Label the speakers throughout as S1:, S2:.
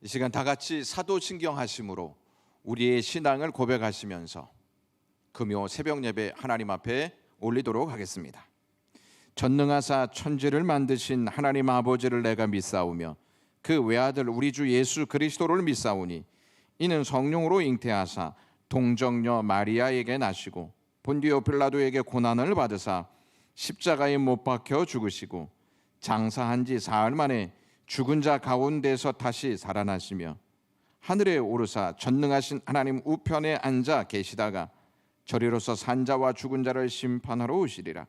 S1: 이 시간 다 같이 사도신경 하심으로 우리의 신앙을 고백하시면서 금요 새벽 예배 하나님 앞에 올리도록 하겠습니다. 전능하사 천지를 만드신 하나님 아버지를 내가 믿사오며 그 외아들 우리 주 예수 그리스도를 믿사오니 이는 성령으로 잉태하사 동정녀 마리아에게 나시고 본디오 빌라도에게 고난을 받으사 십자가에 못 박혀 죽으시고 장사한 지 사흘 만에 죽은 자 가운데서 다시 살아나시며 하늘에 오르사 전능하신 하나님 우편에 앉아 계시다가 저리로서 산자와 죽은 자를 심판하러 오시리라.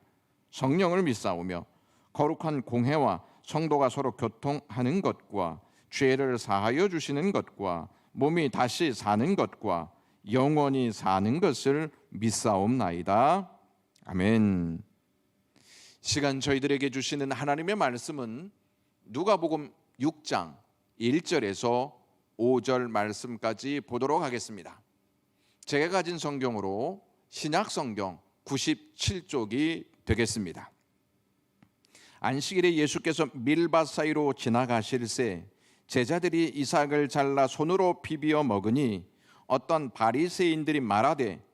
S1: 성령을 믿사오며 거룩한 공회와 성도가 서로 교통하는 것과 죄를 사하여 주시는 것과 몸이 다시 사는 것과 영원히 사는 것을 믿사옵나이다. 아멘. 시간 저희들에게 주시는 하나님의 말씀은 누가복음 6장 1절에서 5절 말씀까지 보도록 하겠습니다. 제가 가진 성경으로 신약성경 97쪽이 되겠습니다. 안식일에 예수께서 밀밭 사이로 지나가실새 제자들이 이삭을 잘라 손으로 비비어 먹으니 어떤 바리새인들이 말하되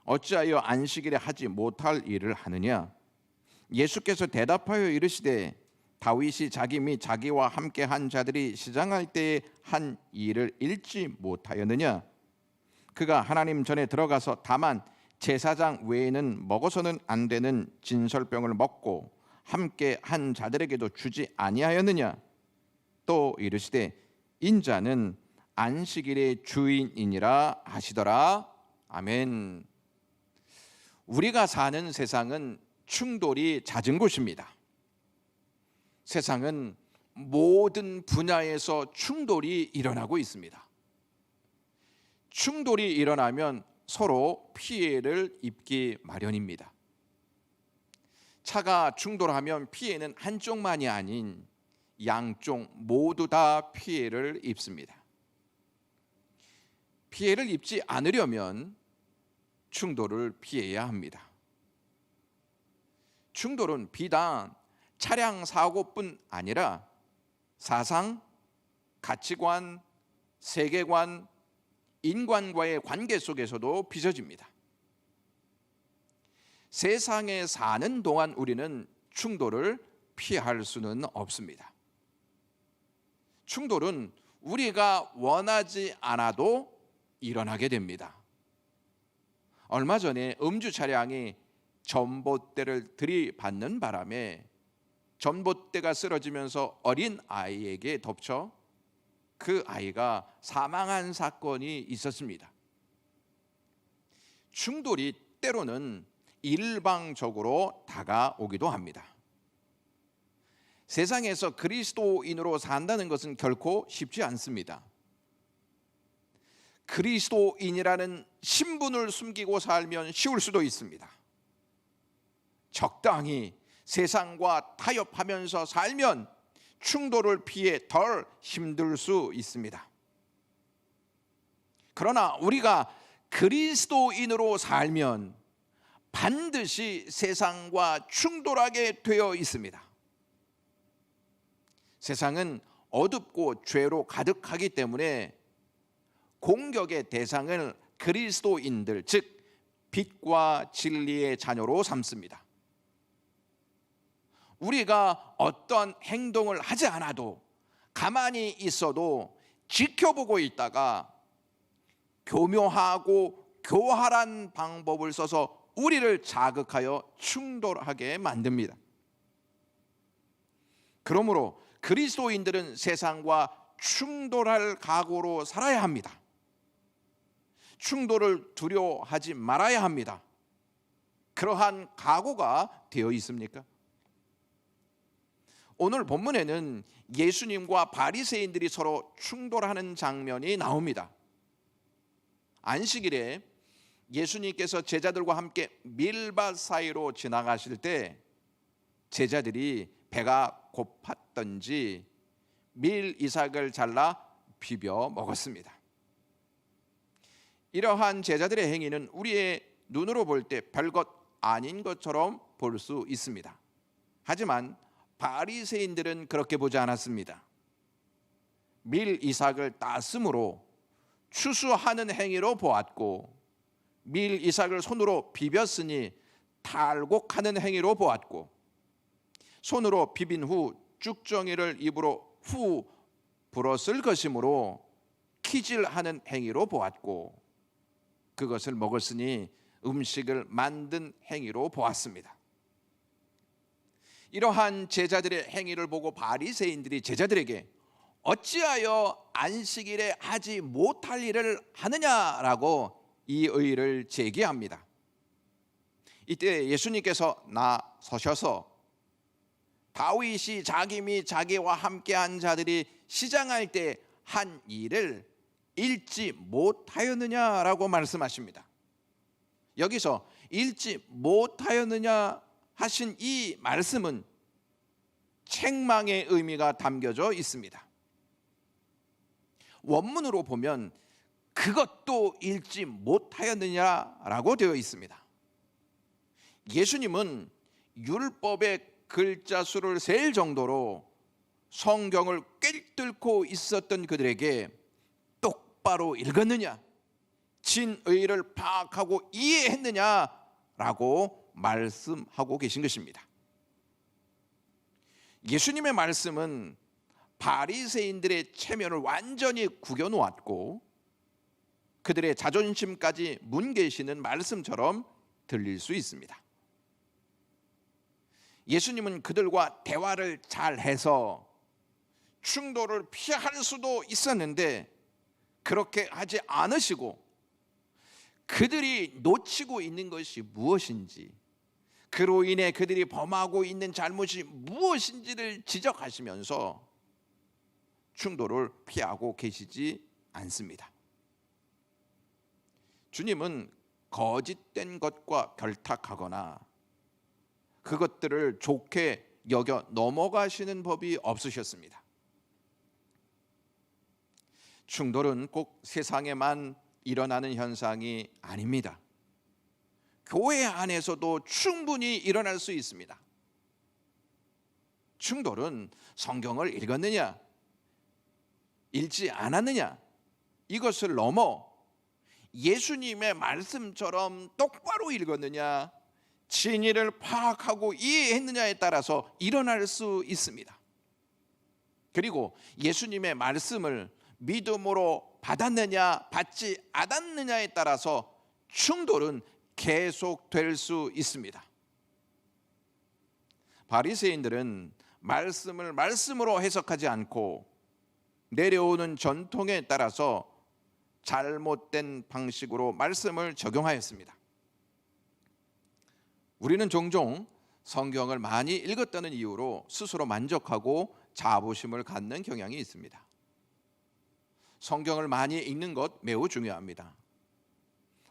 S1: 어찌하여 안식일에 하지 못할 일을 하느냐. 예수께서 대답하여 이르시되 다윗이 자기 및 자기와 함께 한 자들이 시장할 때에 한 일을 읽지 못하였느냐. 그가 하나님 전에 들어가서 다만 제사장 외에는 먹어서는 안 되는 진설병을 먹고 함께 한 자들에게도 주지 아니하였느냐. 또 이르시되 인자는 안식일의 주인이니라 하시더라. 아멘. 우리가 사는 세상은 충돌이 잦은 곳입니다. 세상은 모든 분야에서 충돌이 일어나고 있습니다. 충돌이 일어나면 서로 피해를 입기 마련입니다. 차가 충돌하면 피해는 한쪽만이 아닌 양쪽 모두 다 피해를 입습니다. 피해를 입지 않으려면 충돌을 피해야 합니다. 충돌은 비단 차량 사고뿐 아니라 사상, 가치관, 세계관, 인간과의 관계 속에서도 빚어집니다. 세상에 사는 동안 우리는 충돌을 피할 수는 없습니다. 충돌은 우리가 원하지 않아도 일어나게 됩니다. 얼마 전에 음주 차량이 전봇대를 들이받는 바람에 전봇대가 쓰러지면서 어린 아이에게 덮쳐 그 아이가 사망한 사건이 있었습니다. 충돌이 때로는 일방적으로 다가오기도 합니다. 세상에서 그리스도인으로 산다는 것은 결코 쉽지 않습니다. 그리스도인이라는 신분을 숨기고 살면 쉬울 수도 있습니다. 적당히 세상과 타협하면서 살면 충돌을 피해 덜 힘들 수 있습니다. 그러나 우리가 그리스도인으로 살면 반드시 세상과 충돌하게 되어 있습니다. 세상은 어둡고 죄로 가득하기 때문에 공격의 대상을 그리스도인들, 즉 빛과 진리의 자녀로 삼습니다. 우리가 어떤 행동을 하지 않아도 가만히 있어도 지켜보고 있다가 교묘하고 교활한 방법을 써서 우리를 자극하여 충돌하게 만듭니다. 그러므로 그리스도인들은 세상과 충돌할 각오로 살아야 합니다. 충돌을 두려워하지 말아야 합니다. 그러한 각오가 되어 있습니까? 오늘 본문에는 예수님과 바리새인들이 서로 충돌하는 장면이 나옵니다. 안식일에 예수님께서 제자들과 함께 밀밭 사이로 지나가실 때 제자들이 배가 고팠던지 밀 이삭을 잘라 비벼 먹었습니다. 이러한 제자들의 행위는 우리의 눈으로 볼 때 별것 아닌 것처럼 볼 수 있습니다. 하지만 바리새인들은 그렇게 보지 않았습니다. 밀 이삭을 따슴으로 추수하는 행위로 보았고, 밀 이삭을 손으로 비볐으니 탈곡하는 행위로 보았고, 손으로 비빈 후 쭉정이를 입으로 후 불었을 것이므로 키질하는 행위로 보았고, 그것을 먹었으니 음식을 만든 행위로 보았습니다. 이러한 제자들의 행위를 보고 바리새인들이 제자들에게 어찌하여 안식일에 하지 못할 일을 하느냐라고 이 의의를 제기합니다. 이때 예수님께서 나서셔서 다윗이 자기 및 자기와 함께한 자들이 시장할 때 한 일을 읽지 못하였느냐라고 말씀하십니다. 여기서 읽지 못하였느냐 하신 이 말씀은 책망의 의미가 담겨져 있습니다. 원문으로 보면 그것도 읽지 못하였느냐라고 되어 있습니다. 예수님은 율법의 글자 수를 셀 정도로 성경을 꿰뚫고 있었던 그들에게 똑바로 읽었느냐, 진의를 파악하고 이해했느냐라고 말씀하고 계신 것입니다. 예수님의 말씀은 바리새인들의 체면을 완전히 구겨 놓았고 그들의 자존심까지 뭉개시는 말씀처럼 들릴 수 있습니다. 예수님은 그들과 대화를 잘해서 충돌을 피할 수도 있었는데 그렇게 하지 않으시고 그들이 놓치고 있는 것이 무엇인지, 그로 인해 그들이 범하고 있는 잘못이 무엇인지를 지적하시면서 충돌을 피하고 계시지 않습니다. 주님은 거짓된 것과 결탁하거나 그것들을 좋게 여겨 넘어가시는 법이 없으셨습니다. 충돌은 꼭 세상에만 일어나는 현상이 아닙니다. 교회 안에서도 충분히 일어날 수 있습니다. 충돌은 성경을 읽었느냐, 읽지 않았느냐, 이것을 넘어 예수님의 말씀처럼 똑바로 읽었느냐, 진리를 파악하고 이해했느냐에 따라서 일어날 수 있습니다. 그리고 예수님의 말씀을 믿음으로 받았느냐 받지 않았느냐에 따라서 충돌은 계속될 수 있습니다. 바리새인들은 말씀을 말씀으로 해석하지 않고 내려오는 전통에 따라서 잘못된 방식으로 말씀을 적용하였습니다. 우리는 종종 성경을 많이 읽었다는 이유로 스스로 만족하고 자부심을 갖는 경향이 있습니다. 성경을 많이 읽는 것 매우 중요합니다.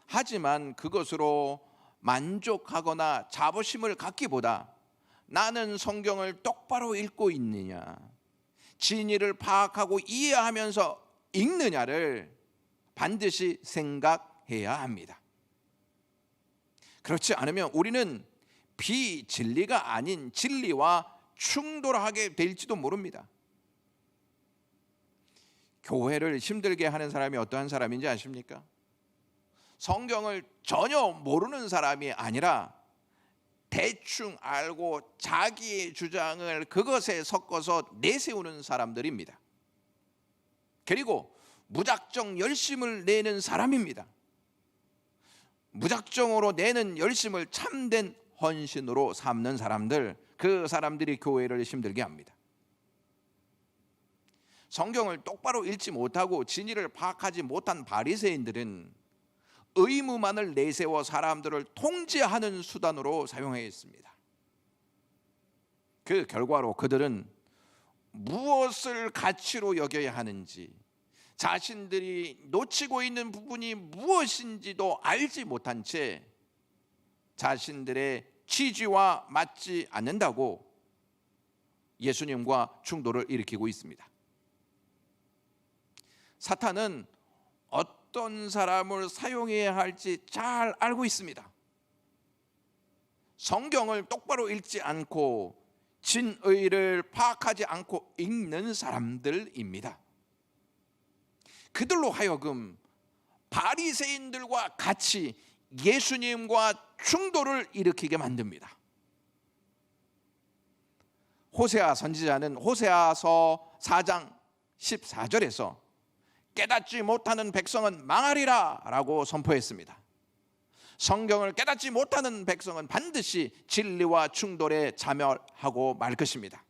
S1: 하지만 그것으로 만족하거나 자부심을 갖기보다 나는 성경을 똑바로 읽고 있느냐, 진리를 파악하고 이해하면서 읽느냐를 반드시 생각해야 합니다. 그렇지 않으면 우리는 비진리가 아닌 진리와 충돌하게 될지도 모릅니다. 교회를 힘들게 하는 사람이 어떠한 사람인지 아십니까? 성경을 전혀 모르는 사람이 아니라 대충 알고 자기의 주장을 그것에 섞어서 내세우는 사람들입니다. 그리고 무작정 열심을 내는 사람입니다. 무작정으로 내는 열심을 참된 헌신으로 삼는 사람들, 그 사람들이 교회를 힘들게 합니다. 성경을 똑바로 읽지 못하고 진리를 파악하지 못한 바리새인들은 의무만을 내세워 사람들을 통제하는 수단으로 사용했습니다. 그 결과로 그들은 무엇을 가치로 여겨야 하는지, 자신들이 놓치고 있는 부분이 무엇인지도 알지 못한 채 자신들의 취지와 맞지 않는다고 예수님과 충돌을 일으키고 있습니다. 사탄은 어떤 사람을 사용해야 할지 잘 알고 있습니다. 성경을 똑바로 읽지 않고 진의를 파악하지 않고 읽는 사람들입니다. 그들로 하여금 바리새인들과 같이 예수님과 충돌을 일으키게 만듭니다. 호세아 선지자는 호세아서 4장 14절에서 깨닫지 못하는 백성은 망하리라 라고 선포했습니다. 성경을 깨닫지 못하는 백성은 반드시 진리와 충돌에 자멸하고 말 것입니다.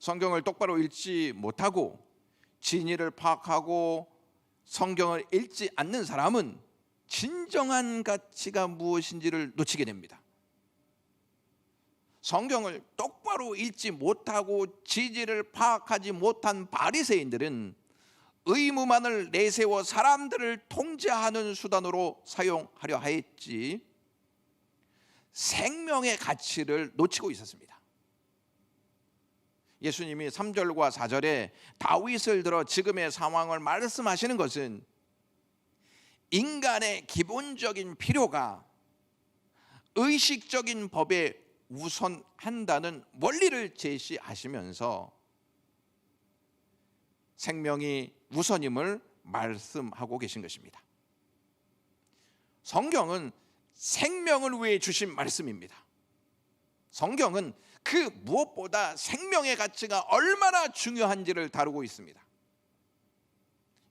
S1: 성경을 똑바로 읽지 못하고 진리를 파악하고 성경을 읽지 않는 사람은 진정한 가치가 무엇인지를 놓치게 됩니다. 성경을 똑바로 읽지 못하고 진리를 파악하지 못한 바리새인들은 의무만을 내세워 사람들을 통제하는 수단으로 사용하려 하였지 생명의 가치를 놓치고 있었습니다. 예수님이 3절과 4절에 다윗을 들어 지금의 상황을 말씀하시는 것은 인간의 기본적인 필요가 의식적인 법에 우선한다는 원리를 제시하시면서 생명이 우선임을 말씀하고 계신 것입니다. 성경은 생명을 위해 주신 말씀입니다. 성경은 그 무엇보다 생명의 가치가 얼마나 중요한지를 다루고 있습니다.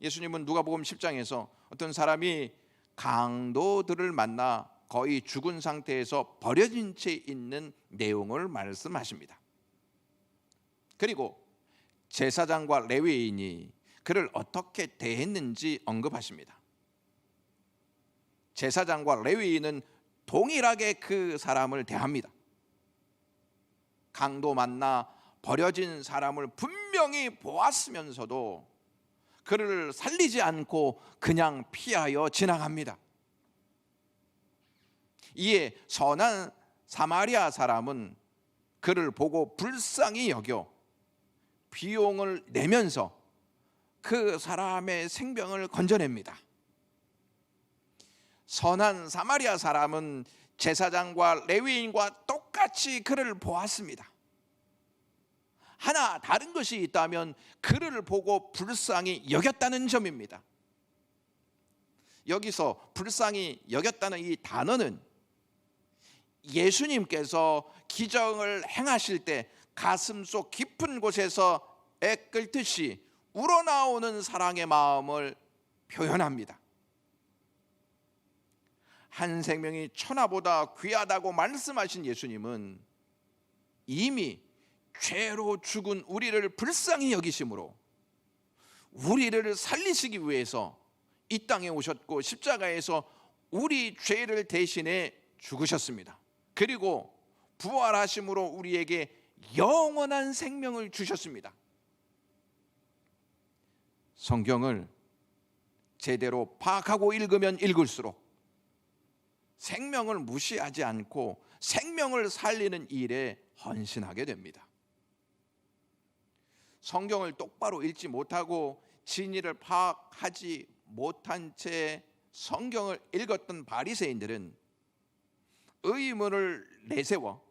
S1: 예수님은 누가복음 10장에서 어떤 사람이 강도들을 만나 거의 죽은 상태에서 버려진 채 있는 내용을 말씀하십니다. 그리고 제사장과 레위인이 그를 어떻게 대했는지 언급하십니다. 제사장과 레위인은 동일하게 그 사람을 대합니다. 강도 만나 버려진 사람을 분명히 보았으면서도 그를 살리지 않고 그냥 피하여 지나갑니다. 이에 선한 사마리아 사람은 그를 보고 불쌍히 여겨 비용을 내면서 그 사람의 생명을 건져냅니다. 선한 사마리아 사람은 제사장과 레위인과 똑같이 그를 보았습니다. 하나 다른 것이 있다면 그를 보고 불쌍히 여겼다는 점입니다. 여기서 불쌍히 여겼다는 이 단어는 예수님께서 기적을 행하실 때 가슴속 깊은 곳에서 애끓듯이 우러나오는 사랑의 마음을 표현합니다. 한 생명이 천하보다 귀하다고 말씀하신 예수님은 이미 죄로 죽은 우리를 불쌍히 여기심으로 우리를 살리시기 위해서 이 땅에 오셨고 십자가에서 우리 죄를 대신해 죽으셨습니다. 그리고 부활하심으로 우리에게 영원한 생명을 주셨습니다. 성경을 제대로 파악하고 읽으면 읽을수록 생명을 무시하지 않고 생명을 살리는 일에 헌신하게 됩니다. 성경을 똑바로 읽지 못하고 진리를 파악하지 못한 채 성경을 읽었던 바리새인들은 의문을 내세워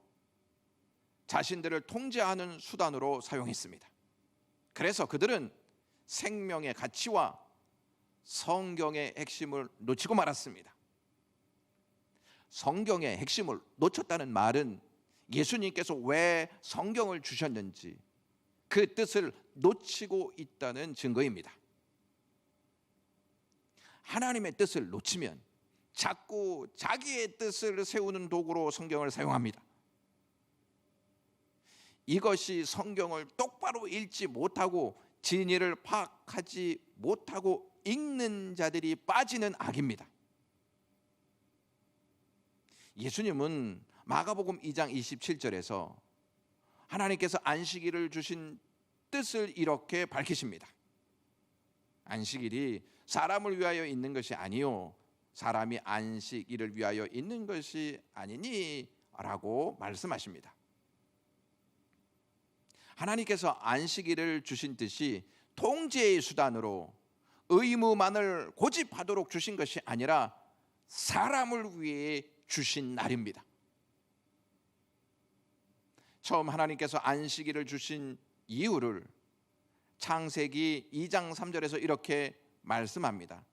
S1: 자신들을 통제하는 수단으로 사용했습니다. 그래서 그들은 생명의 가치와 성경의 핵심을 놓치고 말았습니다. 성경의 핵심을 놓쳤다는 말은 예수님께서 왜 성경을 주셨는지 그 뜻을 놓치고 있다는 증거입니다. 하나님의 뜻을 놓치면 자꾸 자기의 뜻을 세우는 도구로 성경을 사용합니다. 이것이 성경을 똑바로 읽지 못하고 진리를 파악하지 못하고 읽는 자들이 빠지는 악입니다. 예수님은 마가복음 2장 27절에서 하나님께서 안식일을 주신 뜻을 이렇게 밝히십니다. 안식일이 사람을 위하여 있는 것이 아니요 사람이 안식일을 위하여 있는 것이 아니니 라고 말씀하십니다. 하나님께서 안식일을 주신 뜻이 통제의 수단으로 의무만을 고집하도록 주신 것이 아니라 사람을 위해 주신 날입니다. 처음 하나님께서 안식일을 주신 이유를 창세기 2장 3절에서 이렇게 말씀합니다.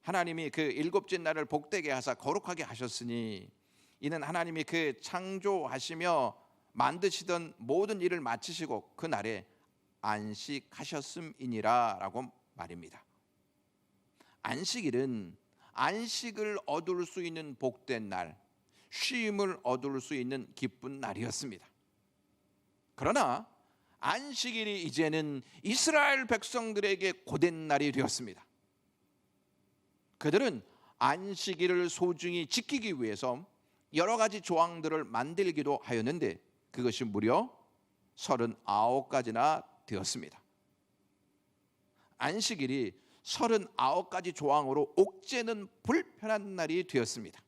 S1: 하나님이 그 일곱째 날을 복되게 하사 거룩하게 하셨으니 이는 하나님이 그 창조하시며 만드시던 모든 일을 마치시고 그 날에 안식하셨음이니라 라고 말입니다. 안식일은 안식을 얻을 수 있는 복된 날, 쉼을 얻을 수 있는 기쁜 날이었습니다. 그러나 안식일이 이제는 이스라엘 백성들에게 고된 날이 되었습니다. 그들은 안식일을 소중히 지키기 위해서 여러 가지 조항들을 만들기도 하였는데 그것이 무려 39가지나 되었습니다. 안식일이 39가지 조항으로 옥죄는 불편한 날이 되었습니다.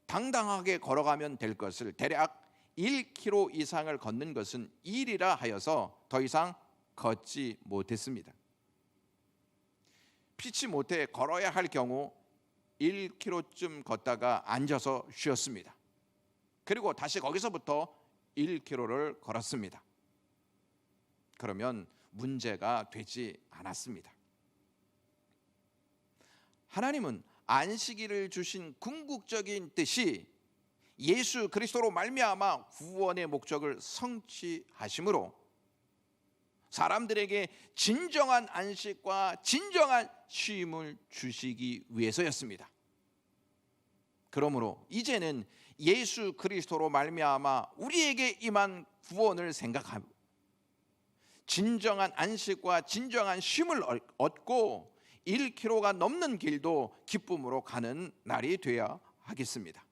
S1: 당당하게 걸어가면 될 것을 대략 1km 이상을 걷는 것은 일이라 하여서 더 이상 걷지 못했습니다. 피치 못해 걸어야 할 경우 1km쯤 걷다가 앉아서 쉬었습니다. 그리고 다시 거기서부터 1km를 걸었습니다. 그러면 문제가 되지 않았습니다. 하나님은 안식일을 주신 궁극적인 뜻이 예수 그리스도로 말미암아 구원의 목적을 성취하심으로 사람들에게 진정한 안식과 진정한 쉼을 주시기 위해서였습니다. 그러므로 이제는 예수 그리스도로 말미암아 우리에게 임한 구원을 생각하고 진정한 안식과 진정한 쉼을 얻고 1km가 넘는 길도 기쁨으로 가는 날이 되어야 하겠습니다.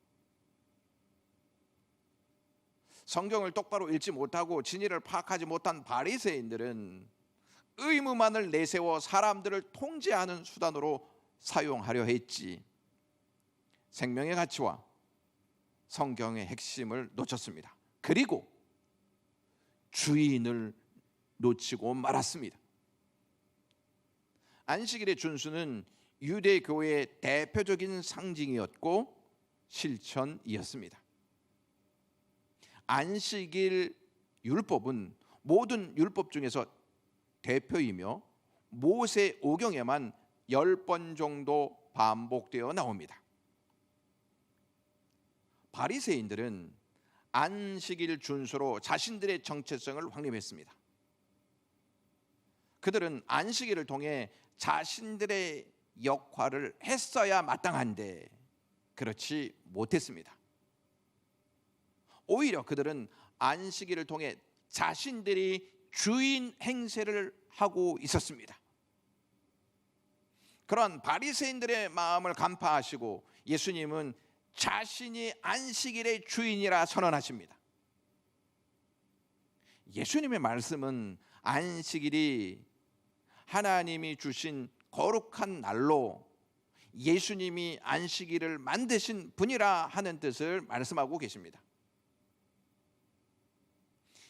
S1: 성경을 똑바로 읽지 못하고 진리를 파악하지 못한 바리새인들은 의무만을 내세워 사람들을 통제하는 수단으로 사용하려 했지 생명의 가치와 성경의 핵심을 놓쳤습니다. 그리고 주인을 놓치고 말았습니다. 안식일의 준수는 유대교회의 대표적인 상징이었고 실천이었습니다. 안식일 율법은 모든 율법 중에서 대표이며 모세 오경에만 10번 정도 반복되어 나옵니다. 바리새인들은 안식일 준수로 자신들의 정체성을 확립했습니다. 그들은 안식일을 통해 자신들의 역할을 했어야 마땅한데 그렇지 못했습니다. 오히려 그들은 안식일을 통해 자신들이 주인 행세를 하고 있었습니다. 그런 바리새인들의 마음을 간파하시고 예수님은 자신이 안식일의 주인이라 선언하십니다. 예수님의 말씀은 안식일이 하나님이 주신 거룩한 날로 예수님이 안식일을 만드신 분이라 하는 뜻을 말씀하고 계십니다.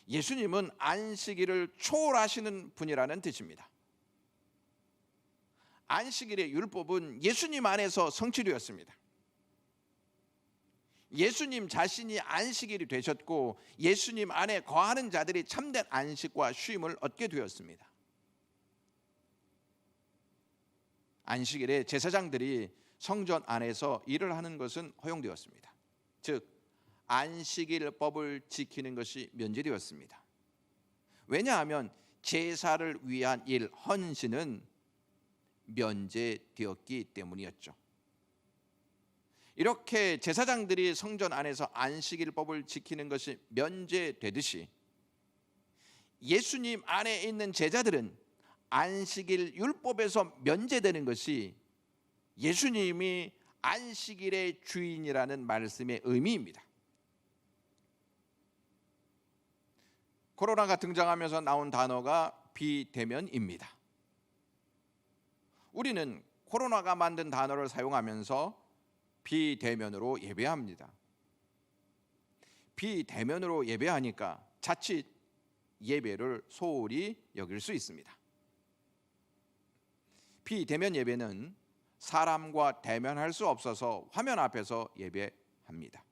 S1: 예수님은 안식일을 초월하시는 분이라는 뜻입니다. 안식일의 율법은 예수님 안에서 성취되었습니다. 예수님 자신이 안식일이 되셨고 예수님 안에 거하는 자들이 참된 안식과 쉼을 얻게 되었습니다. 안식일에 제사장들이 성전 안에서 일을 하는 것은 허용되었습니다. 즉 안식일법을 지키는 것이 면제되었습니다. 왜냐하면 제사를 위한 일, 헌신은 면제되었기 때문이었죠. 이렇게 제사장들이 성전 안에서 안식일법을 지키는 것이 면제되듯이 예수님 안에 있는 제자들은 안식일 율법에서 면제되는 것이 예수님이 안식일의 주인이라는 말씀의 의미입니다. 코로나가 등장하면서 나온 단어가 비대면입니다. 우리는 코로나가 만든 단어를 사용하면서 비대면으로 예배합니다. 비대면으로 예배하니까 자칫 예배를 소홀히 여길 수 있습니다. 비대면 예배는 사람과 대면할 수 없어서 화면 앞에서 예배합니다.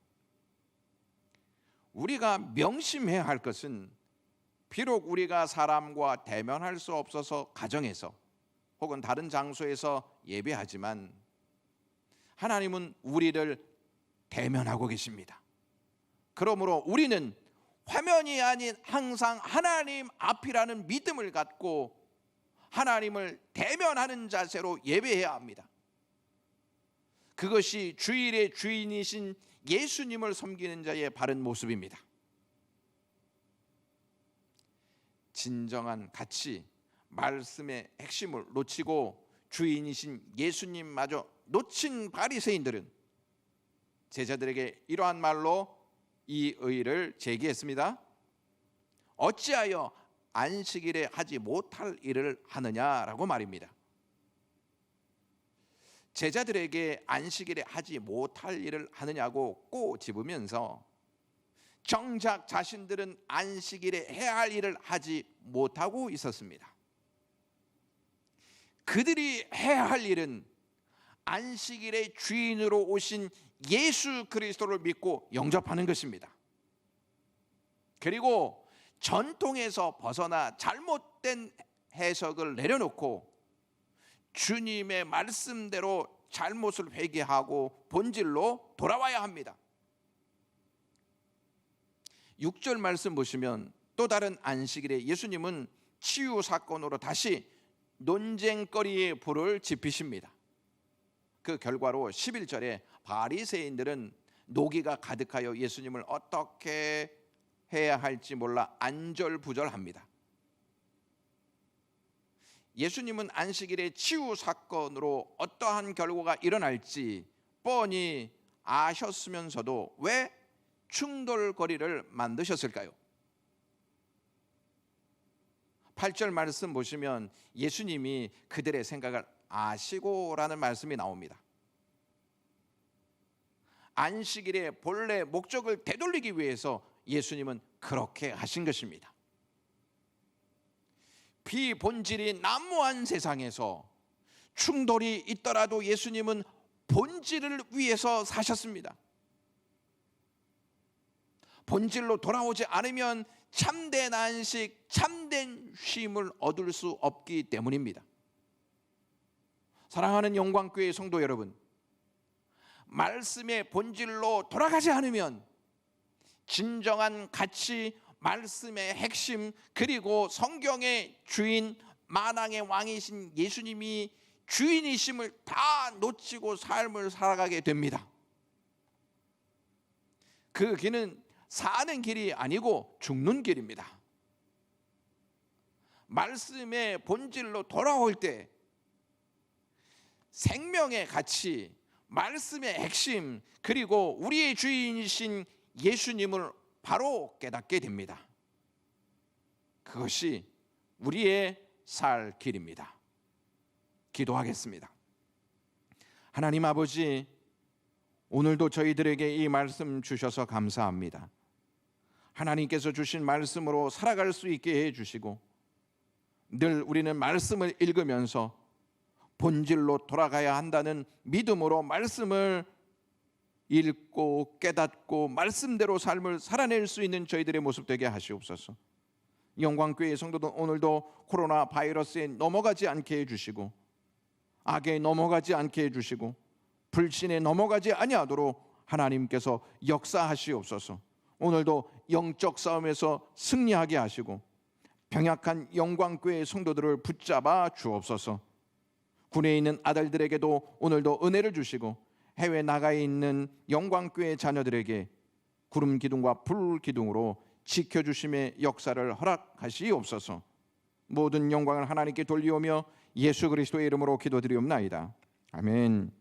S1: 우리가 명심해야 할 것은 비록 우리가 사람과 대면할 수 없어서 가정에서 혹은 다른 장소에서 예배하지만 하나님은 우리를 대면하고 계십니다. 그러므로 우리는 화면이 아닌 항상 하나님 앞이라는 믿음을 갖고 하나님을 대면하는 자세로 예배해야 합니다. 그것이 주일의 주인이신 예수님을 섬기는 자의 바른 모습입니다. 진정한 가치, 말씀의 핵심을 놓치고 주인이신 예수님마저 놓친 바리새인들은 제자들에게 이러한 말로 이 의의를 제기했습니다. 어찌하여 안식일에 하지 못할 일을 하느냐라고 말입니다. 제자들에게 안식일에 하지 못할 일을 하느냐고 꼬집으면서 정작 자신들은 안식일에 해야 할 일을 하지 못하고 있었습니다. 그들이 해야 할 일은 안식일의 주인으로 오신 예수 그리스도를 믿고 영접하는 것입니다. 그리고 전통에서 벗어나 잘못된 해석을 내려놓고 주님의 말씀대로 잘못을 회개하고 본질로 돌아와야 합니다. 6절 말씀 보시면 또 다른 안식일에 예수님은 치유 사건으로 다시 논쟁거리의 불을 지피십니다. 그 결과로 11절에 바리새인들은 노기가 가득하여 예수님을 어떻게 해야 할지 몰라 안절부절합니다. 예수님은 안식일의 치유 사건으로 어떠한 결과가 일어날지 뻔히 아셨으면서도 왜 충돌거리를 만드셨을까요? 8절 말씀 보시면 예수님이 그들의 생각을 아시고라는 말씀이 나옵니다. 안식일의 본래 목적을 되돌리기 위해서 예수님은 그렇게 하신 것입니다. 비본질이 난무한 세상에서 충돌이 있더라도 예수님은 본질을 위해서 사셨습니다. 본질로 돌아오지 않으면 참된 안식, 참된 쉼을 얻을 수 없기 때문입니다. 사랑하는 영광교회 성도 여러분, 말씀의 본질로 돌아가지 않으면 진정한 가치, 말씀의 핵심, 그리고 성경의 주인, 만왕의 왕이신 예수님이 주인이심을 다 놓치고 삶을 살아가게 됩니다. 그 길은 사는 길이 아니고 죽는 길입니다. 말씀의 본질로 돌아올 때 생명의 가치, 말씀의 핵심, 그리고 우리의 주인이신 예수님을 바로 깨닫게 됩니다. 그것이 우리의 살 길입니다. 기도하겠습니다. 하나님 아버지, 오늘도 저희들에게 이 말씀 주셔서 감사합니다. 하나님께서 주신 말씀으로 살아갈 수 있게 해주시고 늘 우리는 말씀을 읽으면서 본질로 돌아가야 한다는 믿음으로 말씀을 읽고 깨닫고 말씀대로 삶을 살아낼 수 있는 저희들의 모습 되게 하시옵소서. 영광교회 성도들 오늘도 코로나 바이러스에 넘어가지 않게 해주시고 악에 넘어가지 않게 해주시고 불신에 넘어가지 아니하도록 하나님께서 역사하시옵소서. 오늘도 영적 싸움에서 승리하게 하시고 병약한 영광교회 성도들을 붙잡아 주옵소서. 군에 있는 아들들에게도 오늘도 은혜를 주시고 해외 나가 있는 영광교회 자녀들에게 구름 기둥과 불 기둥으로 지켜주심의 역사를 허락하시옵소서. 모든 영광을 하나님께 돌리오며 예수 그리스도의 이름으로 기도드리옵나이다. 아멘.